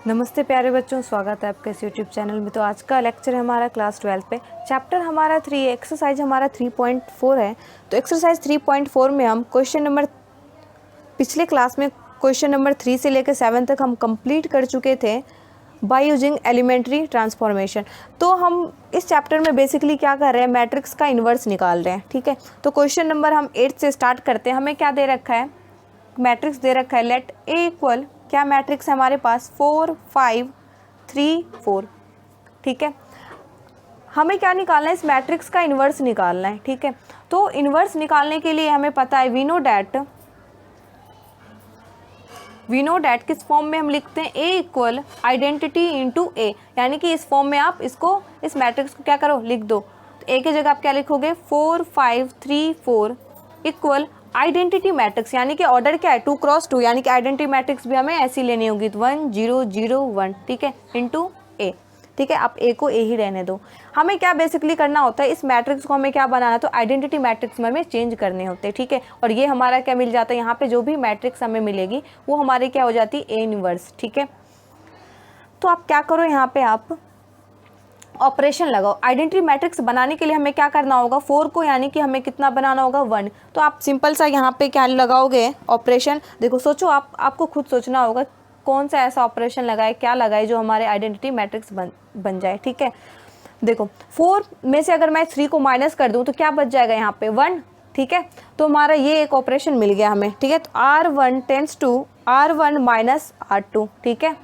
नमस्ते प्यारे बच्चों, स्वागत है आपके इस यूट्यूब चैनल में। तो आज का लेक्चर है हमारा क्लास 12 पे। चैप्टर हमारा 3, एक्सरसाइज हमारा 3.4 है। तो एक्सरसाइज 3.4 में हम क्वेश्चन नंबर, पिछले क्लास में क्वेश्चन नंबर 3 से लेकर 7 तक हम कंप्लीट कर चुके थे बाय यूजिंग एलिमेंट्री ट्रांसफॉर्मेशन। तो हम इस चैप्टर में बेसिकली क्या कर रहे हैं, मैट्रिक्स का इन्वर्स निकाल रहे हैं। ठीक है, तो क्वेश्चन नंबर हम 8 से स्टार्ट करते हैं। हमें क्या दे रखा है, मैट्रिक्स दे रखा है लेट ए इक्वल, क्या मैट्रिक्स है हमारे पास 4 5 3 4। ठीक है, हमें क्या निकालना है, इस मैट्रिक्स का इन्वर्स निकालना है। ठीक है, तो इन्वर्स निकालने के लिए हमें पता है वी नो डैट किस फॉर्म में हम लिखते हैं, ए इक्वल आइडेंटिटी इंटू ए, यानी कि इस फॉर्म में आप इसको, इस मैट्रिक्स को क्या करो, लिख दो। तो ए की जगह आप क्या लिखोगे, 4 5 3 4 इक्वल आइडेंटिटी मैट्रिक्स, यानी कि ऑर्डर क्या है 2 क्रॉस 2, यानी कि आइडेंटिटी मैट्रिक्स भी हमें ऐसी लेनी होगी 1 0 0 1। ठीक है, इंटू ए। ठीक है, आप ए को ए ही रहने दो। हमें क्या बेसिकली करना होता है, इस मैट्रिक्स को हमें क्या बनाना, तो आइडेंटिटी मैट्रिक्स में हमें चेंज करने होते हैं। ठीक है, और ये हमारा क्या मिल जाता है, यहाँ पे जो भी मैट्रिक्स हमें मिलेगी वो हमारी क्या हो जाती है, ए इनवर्स। ठीक है, तो आप क्या करो, यहाँ पे आप ऑपरेशन लगाओ। आइडेंटिटी मैट्रिक्स बनाने के लिए हमें क्या करना होगा, 4 को यानी कि हमें कितना बनाना होगा 1। तो आप सिंपल सा यहाँ पे क्या लगाओगे, ऑपरेशन। देखो सोचो, आपको खुद सोचना होगा कौन सा ऐसा ऑपरेशन लगाए, क्या लगाए जो हमारे आइडेंटिटी मैट्रिक्स बन जाए। ठीक है, देखो 4 में से अगर मैं 3 को माइनस कर दूँ तो क्या बच जाएगा यहाँ पे 1। ठीक है, तो हमारा ये एक ऑपरेशन मिल गया हमें। ठीक है, तो R1 tense to R1 minus R2। ठीक है,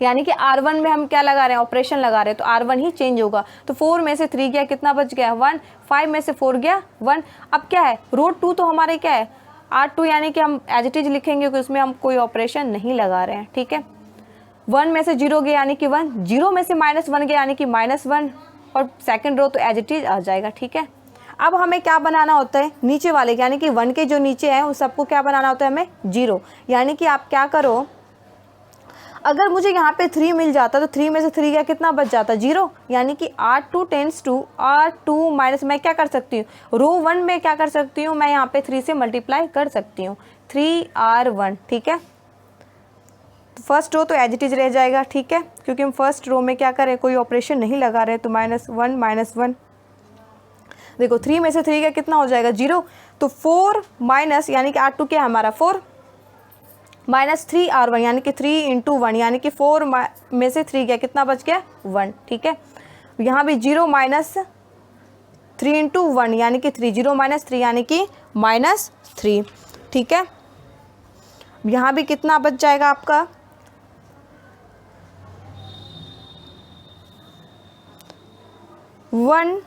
यानी कि R1 में हम क्या लगा रहे हैं, ऑपरेशन लगा रहे हैं, तो R1 ही चेंज होगा। तो 4 में से 3 गया, कितना बच गया 1। 5 में से 4 गया 1। अब क्या है, रो 2 तो हमारे क्या है R2, यानी कि हम एज इट इज लिखेंगे कि उसमें हम कोई ऑपरेशन नहीं लगा रहे हैं। ठीक है, 1 में से 0 गया यानी कि 1, 0 में से -1 गया यानी कि -1, और सेकंड रो तो एज इट इज आ जाएगा। ठीक है, अब हमें क्या बनाना होता है, नीचे वाले यानी कि 1 के जो नीचे हैं उस सबको क्या बनाना होता है हमें 0। यानी कि आप क्या करो, अगर मुझे यहाँ पे 3 मिल जाता तो 3 में से 3 गया, कितना बच जाता 0, यानी कि R2 tense to R2 minus, मैं क्या कर सकती हूँ, रो 1 में क्या कर सकती हूँ, मैं यहाँ पे 3 से मल्टीप्लाई कर सकती हूँ, 3R1। ठीक है, तो फर्स्ट रो तो एज इट इज रह जाएगा। ठीक है, क्योंकि हम फर्स्ट रो में क्या करें, कोई ऑपरेशन नहीं लगा रहे, तो -1 देखो 3 में से 3 गया, कितना हो जाएगा 0। तो 4 माइनस, यानी कि R2 क्या है हमारा 4, -3R1 यानी कि 3 इंटू 1, यानी कि 4 में से 3 गया, कितना बच गया 1। ठीक है, यहाँ भी 0 -3 इंटू 1 यानी कि 3, 0 -3 यानी कि -3। ठीक है, यहाँ भी कितना बच जाएगा आपका 1।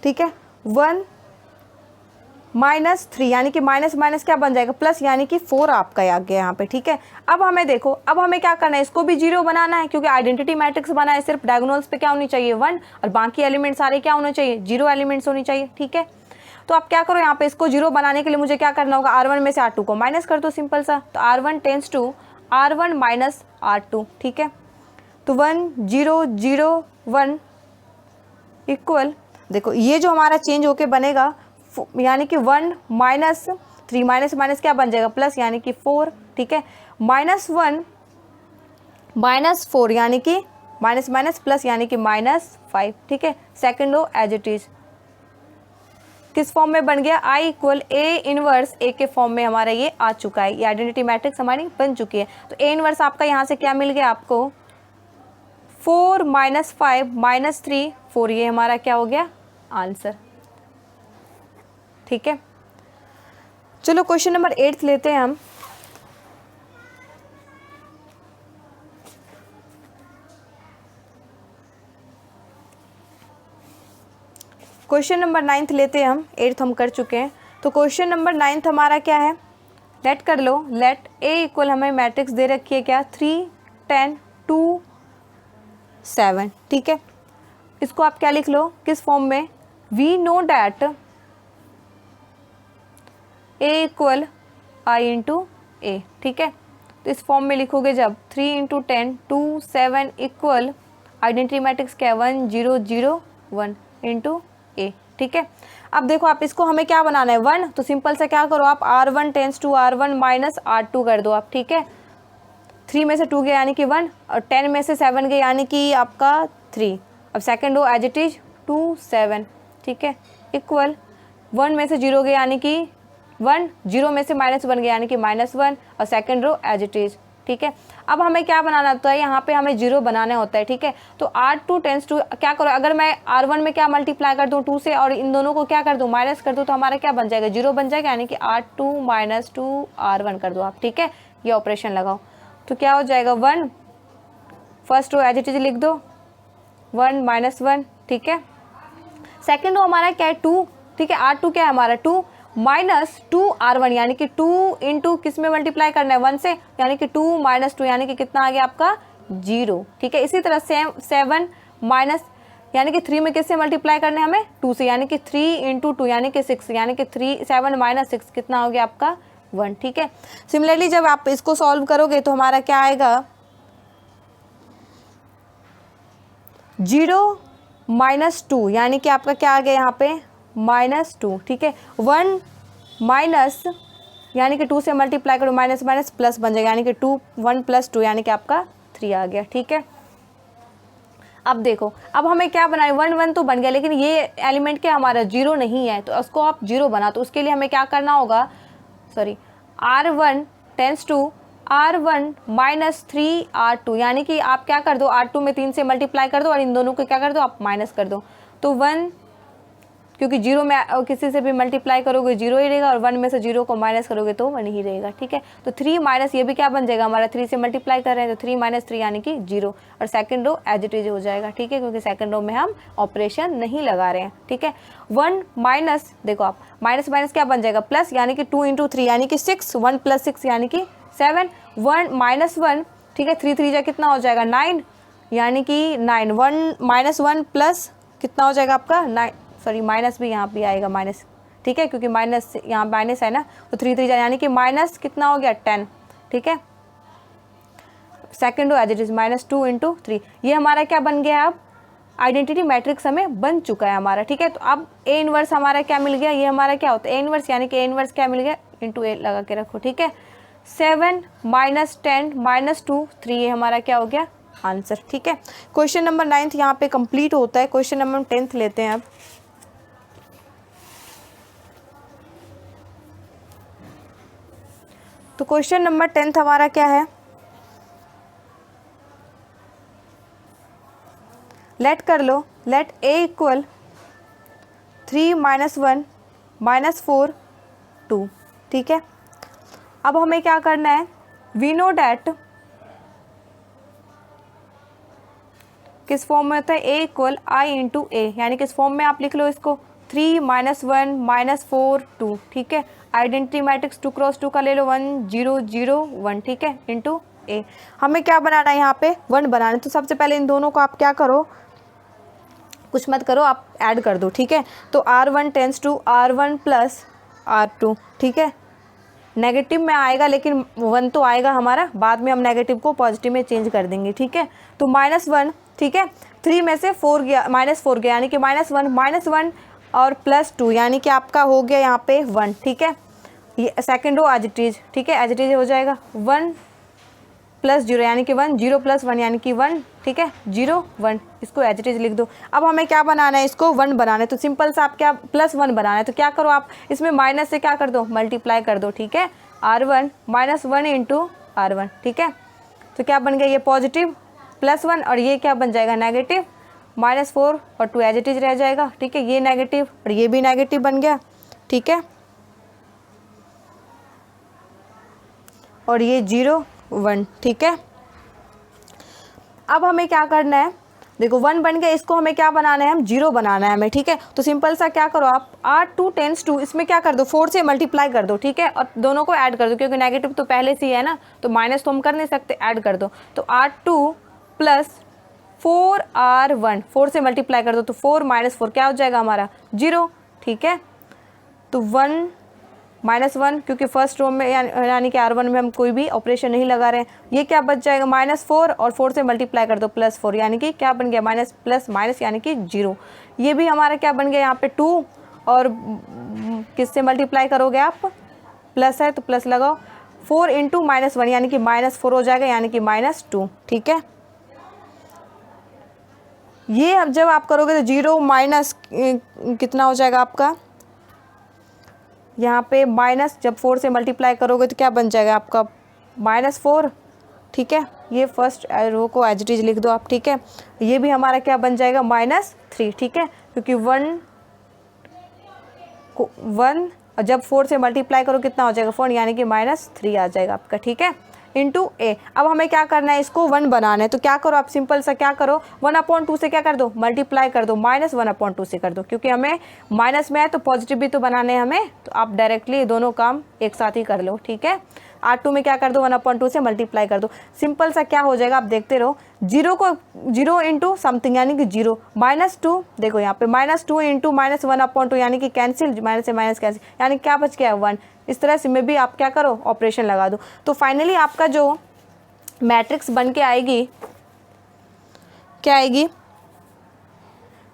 ठीक है, 1 -3 यानी कि माइनस माइनस क्या बन जाएगा प्लस, यानी कि 4 आपका आ गया यहाँ पे। ठीक है, अब हमें देखो, अब हमें क्या करना है, इसको भी 0 बनाना है, क्योंकि आइडेंटिटी मैट्रिक्स बना है, सिर्फ डायगोनल्स पे क्या होनी चाहिए 1, और बाकी एलिमेंट सारे क्या होने चाहिए 0 एलिमेंट्स होनी चाहिए। ठीक है, तो आप क्या करो, यहाँ पे इसको 0 बनाने के लिए मुझे क्या करना होगा, R1 में से R2 को माइनस कर दो, सिंपल सा। तो R1 tense to R1 minus R2। ठीक है, तो 1 0 0 1 इक्वल, देखो ये जो हमारा चेंज होके बनेगा, यानी कि 1 -3 माइनस माइनस क्या बन जाएगा प्लस, यानी कि 4। ठीक है, -1 -4 यानी कि माइनस माइनस प्लस, यानी कि -5। ठीक है, second row as it is किस फॉर्म में बन गया, I equal A inverse A के फॉर्म में हमारा ये आ चुका है, ये आइडेंटिटी मैट्रिक्स हमारी बन चुकी है। तो ए इनवर्स आपका यहाँ से क्या मिल गया आपको, 4 -5 -3 4, ये हमारा क्या हो गया आंसर। ठीक है, चलो क्वेश्चन नंबर 8 लेते हैं हम। क्वेश्चन नंबर 9 लेते हैं हम, 8 हम कर चुके हैं। तो क्वेश्चन नंबर 9 हमारा क्या है, लेट कर लो, लेट ए इक्वल, हमें मैट्रिक्स दे रखी है क्या 3 10 2 7। ठीक है, इसको आप क्या लिख लो, किस फॉर्म में, we know that A equal I into A. ठीक है, तो इस फॉर्म में लिखोगे जब 3 × 10 2 7 इक्वल आइडेंटिटी मैट्रिक्स क्या है 1 0 0 1 इंटू ए। ठीक है, अब देखो आप इसको हमें क्या बनाना है 1, तो सिंपल से क्या करो आप R1 tense to R1 minus R2 कर दो आप। ठीक है, 3 में से 2 गया यानी कि 1, और 10 में से 7 गया यानी कि आपका 3। अब second row as it is 2 7, ठीक है, इक्वल 1 में से 0 गया यानी कि 1, 0 में से -1 गया यानी कि -1, और second row as it is, ठीक है। अब हमें क्या बनाना होता है, यहाँ पे हमें 0 बनाना होता है, ठीक है। तो R2 टेंस टू क्या करो, अगर मैं R1 में क्या मल्टीप्लाई कर दूँ 2 से और इन दोनों को क्या कर दूँ माइनस कर दूँ, तो हमारा क्या बन जाएगा 0 बन जाएगा, यानी कि R2 - 2 R1 कर दो आप, ठीक है। ये ऑपरेशन लगाओ तो क्या हो जाएगा 1, first row as it is लिख दो 1 -1, ठीक है। सेकेंड रो हमारा क्या है 2, ठीक है। R2 क्या है हमारा 2 -2 R1, यानी कि 2 इंटू किस में मल्टीप्लाई करना है 1 से, यानी कि 2 - 2 यानी कि कितना आ गया आपका 0, ठीक है। इसी तरह 7 माइनस यानी कि 3 में किससे मल्टीप्लाई करना है हमें 2 से, यानी कि 3 इंटू 2 यानी कि 6, यानी कि 7 - 6 कितना हो गया आपका 1, ठीक है। सिमिलरली जब आप इसको सॉल्व करोगे तो हमारा क्या आएगा 0 - 2 यानी कि आपका क्या आ गया यहाँ पे -2, ठीक है। 1 माइनस यानी कि 2 से मल्टीप्लाई करो माइनस माइनस प्लस बन जाएगा, यानी कि 2 1 + 2 यानी कि आपका 3 आ गया, ठीक है। अब देखो अब हमें क्या बनाए 1 1 तो बन गया, लेकिन ये एलिमेंट क्या हमारा 0 नहीं है, तो उसको आप 0 बना, तो उसके लिए हमें क्या करना होगा, sorry R1 tense to R1 - 3 R2, यानी कि आप क्या कर दो R2 में 3 से मल्टीप्लाई कर दो और इन दोनों को क्या कर दो आप माइनस कर दो, तो 1, क्योंकि 0 में किसी से भी मल्टीप्लाई करोगे 0 ही रहेगा, और 1 में से 0 को माइनस करोगे तो 1 ही रहेगा, ठीक है। तो 3 माइनस ये भी क्या बन जाएगा हमारा 3 से मल्टीप्लाई कर रहे हैं, तो 3 - 3 यानी कि 0, और second row as it is हो जाएगा, ठीक है, क्योंकि सेकंड रो में हम ऑपरेशन नहीं लगा रहे हैं, ठीक है। 1 माइनस देखो आप माइनस माइनस क्या बन जाएगा प्लस, यानी कि 2 × 3 यानी कि 6, 1 + 6 यानी कि 7, 1 -1, ठीक है, 3 3 जा कितना हो जाएगा 9, यानी कि 9, 1 -1 प्लस कितना हो जाएगा आपका 9, सॉरी माइनस भी यहाँ पे आएगा माइनस, ठीक है, क्योंकि माइनस यहाँ माइनस है ना, तो 3 3 यानी कि माइनस कितना हो गया 10, ठीक है। Second row as it is -2 × 3, ये हमारा क्या बन गया, अब आइडेंटिटी मैट्रिक्स हमें बन चुका है हमारा, ठीक है। तो अब A इनवर्स हमारा क्या मिल गया, ये हमारा क्या होता है A इनवर्स, यानी कि A इनवर्स क्या मिल गया × A लगा के रखो, ठीक है। 7 - 10 - 2 3, ये हमारा क्या हो गया आंसर, ठीक है। क्वेश्चन नंबर 9 यहाँ पे कंप्लीट होता है। क्वेश्चन नंबर 10 लेते हैं अब। तो क्वेश्चन नंबर 10 हमारा क्या है, लेट कर लो, लेट A = 3 - 1 - 4 2, ठीक है। अब हमें क्या करना है, वी नो डैट किस फॉर्म में होता है A = I × A, यानी किस फॉर्म में आप लिख लो इसको 3 - 1 - 4 2, ठीक है। आइडेंटिटी मैट्रिक्स 2 × 2 का ले लो 1 0 0 1, ठीक है, × A। हमें क्या बनाना है यहाँ पे 1 बनाना है, तो सबसे पहले इन दोनों को आप क्या करो, कुछ मत करो, आप ऐड कर दो, ठीक है। तो R1 tense to R1 + R2, ठीक है। नेगेटिव में आएगा लेकिन 1 तो आएगा हमारा, बाद में हम नेगेटिव को पॉजिटिव में चेंज कर देंगे, ठीक है। तो -1, ठीक है, 3 में से 4 गया -4 गया, यानी कि -1 और +2 यानी कि आपका हो गया यहाँ पे 1, ठीक है। ये second row as it is, ठीक है, एज इट इज हो जाएगा 1 + 0 यानी कि 1, 0 + 1 यानी कि 1, ठीक है, 0 1, इसको एज इट इज लिख दो। अब हमें क्या बनाना है, इसको 1 बनाना है, तो सिंपल सा आप क्या +1 बनाना है, तो क्या करो आप इसमें माइनस से क्या कर दो मल्टीप्लाई कर दो, ठीक है। R1 - 1 × R1, ठीक है। तो क्या बन गया ये पॉजिटिव +1, और ये क्या बन जाएगा नेगेटिव -4 और 2 एज इट इज रह जाएगा, ठीक है। ये नेगेटिव और ये भी नेगेटिव बन गया, ठीक है, और ये 0 1, ठीक है। अब हमें क्या करना है, देखो 1 बन गया, इसको हमें क्या बनाना है, हम 0 बनाना है हमें, ठीक है। तो सिंपल सा क्या करो आप R2 टेंस टू इसमें क्या कर दो 4 से मल्टीप्लाई कर दो, ठीक है, और दोनों को ऐड कर दो, क्योंकि नेगेटिव तो पहले से ही है ना, तो माइनस तो हम कर नहीं सकते, ऐड कर दो। तो R2 + 4 R1, 4 से मल्टीप्लाई कर दो, तो 4 - 4 क्या हो जाएगा हमारा 0, ठीक है। तो 1 -1, क्योंकि फर्स्ट रो में यानी कि R1 में हम कोई भी ऑपरेशन नहीं लगा रहे हैं, ये क्या बच जाएगा -4 और 4 से मल्टीप्लाई कर दो +4, यानी कि क्या बन गया माइनस प्लस माइनस यानी कि 0। ये भी हमारा क्या बन गया यहाँ पे 2, और किससे मल्टीप्लाई करोगे आप, प्लस है तो प्लस लगाओ, 4 इंटू -1 यानी कि -4 हो जाएगा, यानी कि -2। ठीक है, ये अब जब आप करोगे तो 0 माइनस कितना हो जाएगा आपका, यहाँ पे माइनस जब 4 से मल्टीप्लाई करोगे तो क्या बन जाएगा आपका -4। ठीक है, ये फर्स्ट रो को एज इट इज लिख दो आप। ठीक है, ये भी हमारा क्या बन जाएगा -3। ठीक है, क्योंकि 1 और जब 4 से मल्टीप्लाई करो कितना हो जाएगा 4, यानी कि -3 आ जाएगा आपका। ठीक है, इंटू ए। अब हमें क्या करना है, इसको 1 बनाना है, तो क्या करो आप, सिंपल सा क्या करो, 1/2 से क्या कर दो, मल्टीप्लाई कर दो, -1/2 से कर दो, क्योंकि हमें माइनस में है तो पॉजिटिव भी तो बनाने हैं हमें, तो आप डायरेक्टली दोनों काम एक साथ ही कर लो। ठीक है, R2 में क्या कर दो, 1/2 से मल्टीप्लाई कर दो, सिंपल सा क्या हो जाएगा आप देखते रहो, 0 इंटू समथिंग यानी कि 0, -2 देखो यहाँ पे -2 इंटू -1/2 यानी कि कैंसिल, माइनस से माइनस कैंसिल, यानी क्या बच गया 1। इस तरह से में भी आप क्या करो, ऑपरेशन लगा दो। तो फाइनली आपका जो मैट्रिक्स बन के आएगी, क्या आएगी,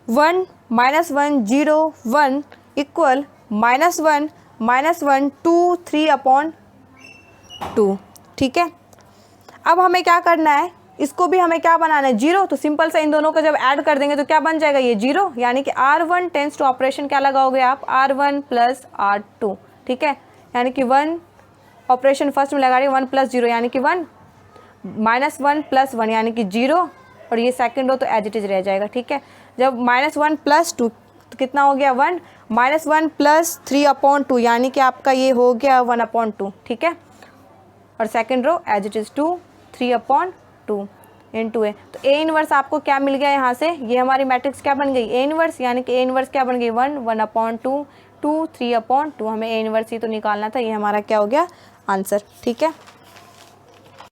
1 -1 0 1 इक्वल -1 -1 2 3/2। ठीक है, अब हमें क्या करना है, इसको भी हमें क्या बनाना है 0, तो सिंपल सा इन दोनों को जब ऐड कर देंगे तो क्या बन जाएगा ये 0, यानी कि R1 टेंस टू ऑपरेशन क्या लगाओगे आप, R1 + R2। ठीक है, यानी कि 1 ऑपरेशन फर्स्ट में लगा रही है, 1 + 0 यानी कि 1, -1 + 1 यानी कि 0, और ये सेकंड हो तो एज इट इज रह जाएगा। ठीक है, जब -1 + 2 तो कितना हो गया 1, -1 + 3/2 यानी कि आपका ये हो गया 1/2। ठीक है, और second row as it is 2 3/2 into A. तो ए इनवर्स आपको क्या मिल गया यहाँ से, ये हमारी मैट्रिक्स क्या बन गई, ए इनवर्स, यानी कि ए इनवर्स क्या बन गई 1 1/2 2 3/2। हमें ए इनवर्स ही तो निकालना था, ये हमारा क्या हो गया आंसर। ठीक है।